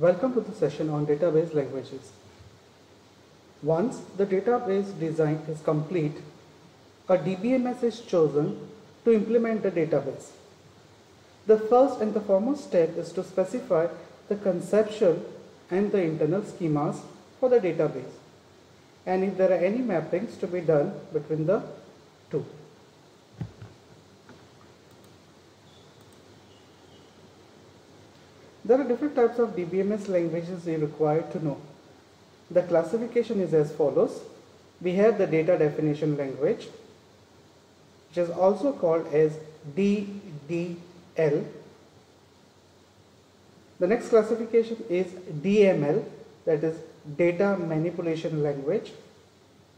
Welcome to the session on database languages. Once the database design is complete, a DBMS is chosen to implement the database. The first and the foremost step is to specify the conceptual and the internal schemas for the database, and if there are any mappings to be done between the two. There are different types of DBMS languages you require to know. The classification is as follows. We have the data definition language, which is also called as DDL. The next classification is DML, that is data manipulation language,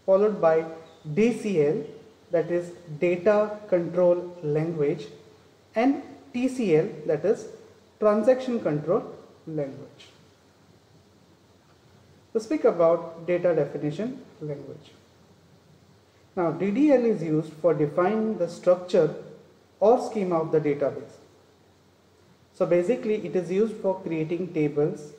followed by DCL, that is data control language, and TCL, that is transaction control language. To speak about data definition language. Now DDL is used for defining the structure or schema of the database. So basically it is used for creating tables,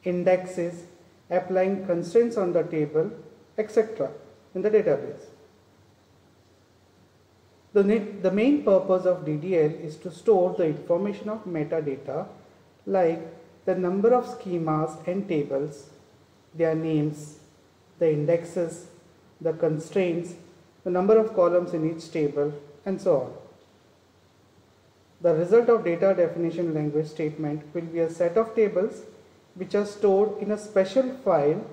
indexes, applying constraints on the table, etc. in the database. The main purpose of DDL is to store the information of metadata like the number of schemas and tables, their names, the indexes, the constraints, the number of columns in each table, and so on. The result of data definition language statement will be a set of tables which are stored in a special file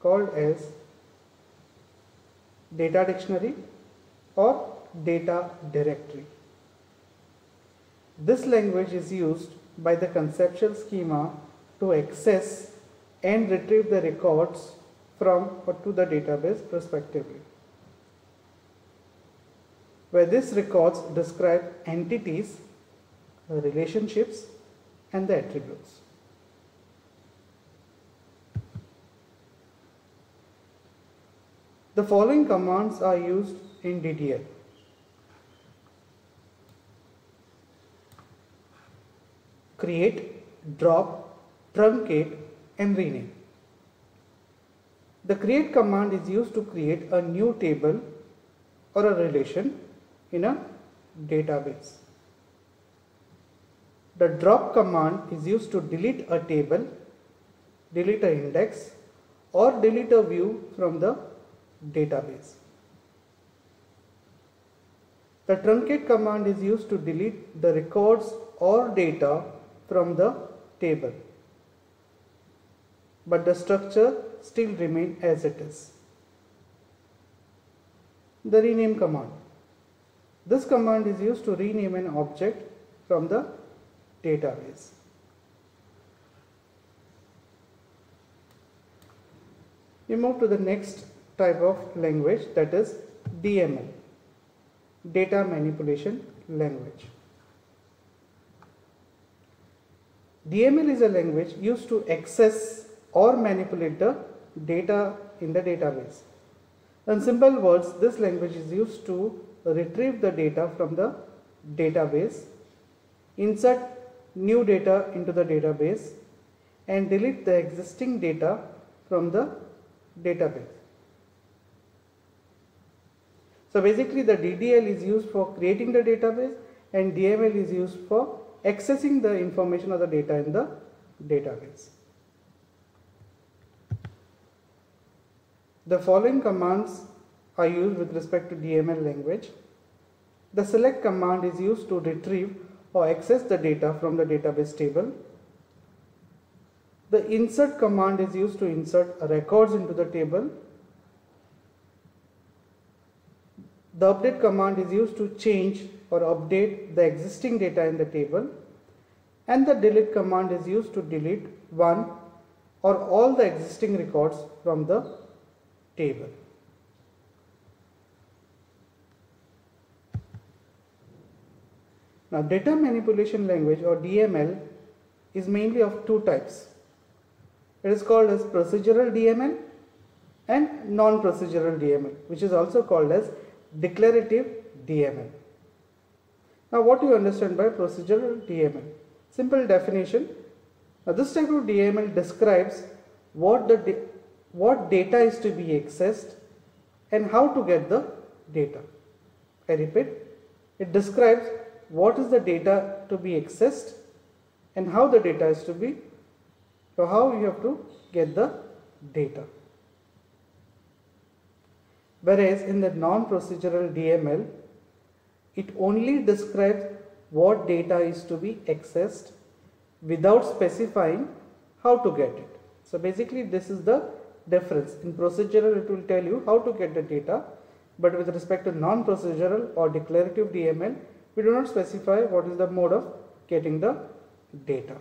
called as data dictionary or data directory. This language is used by the conceptual schema to access and retrieve the records from or to the database respectively, where these records describe entities, relationships, and the attributes. The following commands are used in DDL. Create, drop, truncate, and rename. The create command is used to create a new table or a relation in a database. The drop command is used to delete a table, delete an index, or delete a view from the database. The truncate command is used to delete the records or data from the table, but the structure still remains as it is. The rename command. This command is used to rename an object from the database. We move to the next type of language, that is DML, data manipulation language. DML is a language used to access or manipulate the data in the database. In simple words, this language is used to retrieve the data from the database, insert new data into the database, and delete the existing data from the database. So basically the DDL is used for creating the database and DML is used for accessing the information or the data in the database. The following commands are used with respect to DML language. The select command is used to retrieve or access the data from the database table. The insert command is used to insert records into the table. The update command is used to change or update the existing data in the table, and the delete command is used to delete one or all the existing records from the table. Now data manipulation language or DML is mainly of two types. It is called as procedural DML and non-procedural DML, which is also called as declarative DML. Now what do you understand by procedural DML? Simple definition, Now this type of DML describes what data is to be accessed and how to get the data. I repeat, it describes what is the data to be accessed and how the data is to be, so how you have to get the data. Whereas in the non-procedural DML, it only describes what data is to be accessed without specifying how to get it. So basically this is the difference. In procedural it will tell you how to get the data, but with respect to non-procedural or declarative DML, we do not specify what is the mode of getting the data.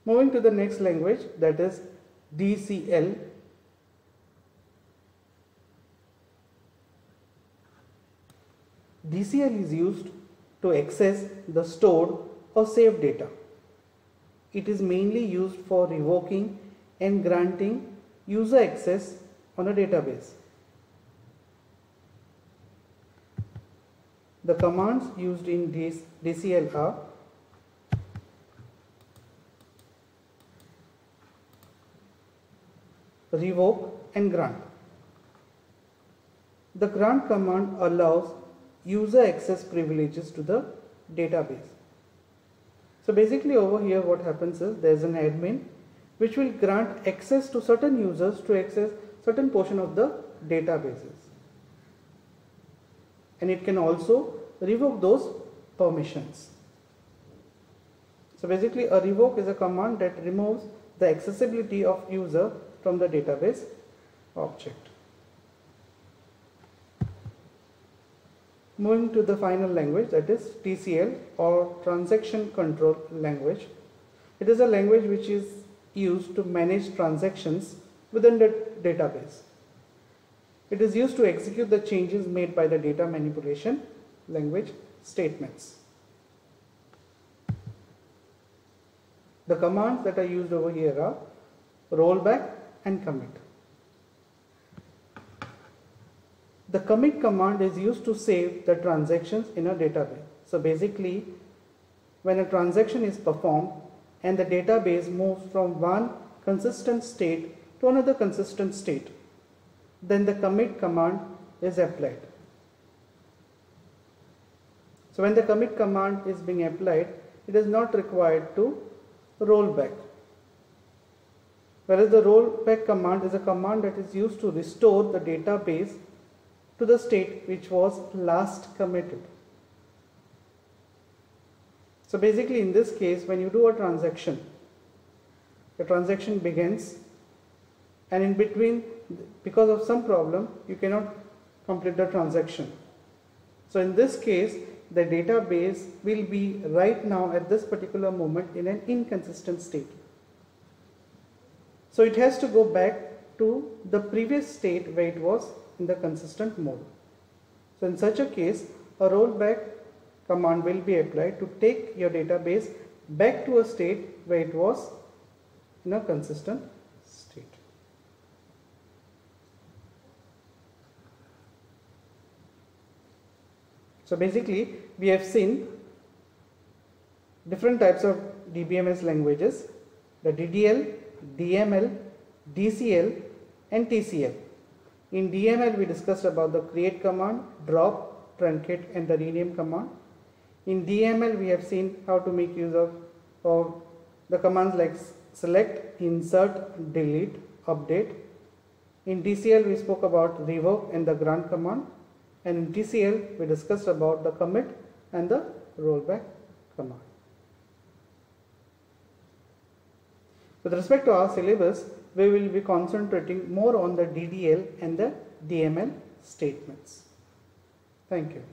Moving to the next language, that is DCL. DCL is used to access the stored or saved data. It is mainly used for revoking and granting user access on a database. The commands used in DCL are revoke and grant. The grant command allows user access privileges to the database. So basically over here what happens is there is an admin which will grant access to certain users to access certain portion of the databases, and it can also revoke those permissions. So basically a revoke is a command that removes the accessibility of user from the database object. Moving to the final language, that is TCL or transaction control language. It is a language which is used to manage transactions within the database. It is used to execute the changes made by the data manipulation language statements. The commands that are used over here are rollback and commit. The commit command is used to save the transactions in a database. So basically, when a transaction is performed and the database moves from one consistent state to another consistent state, then the commit command is applied. So when the commit command is being applied, it is not required to roll back. Whereas the rollback command is a command that is used to restore the database to the state which was last committed. So basically in this case, when you do a transaction, the transaction begins, and in between, because of some problem, you cannot complete the transaction. So in this case, the database will be right now at this particular moment in an inconsistent state. So it has to go back to the previous state where it was in the consistent mode. So in such a case, a rollback command will be applied to take your database back to a state where it was in a consistent state. So basically, we have seen different types of DBMS languages, the DDL, DML, DCL and TCL. In DML, we discussed about the create command, drop, truncate and the rename command. In DML, we have seen how to make use of the commands like select, insert, delete, update. In DCL, we spoke about revoke and the grant command. And in TCL, we discussed about the commit and the rollback command. With respect to our syllabus, we will be concentrating more on the DDL and the DML statements. Thank you.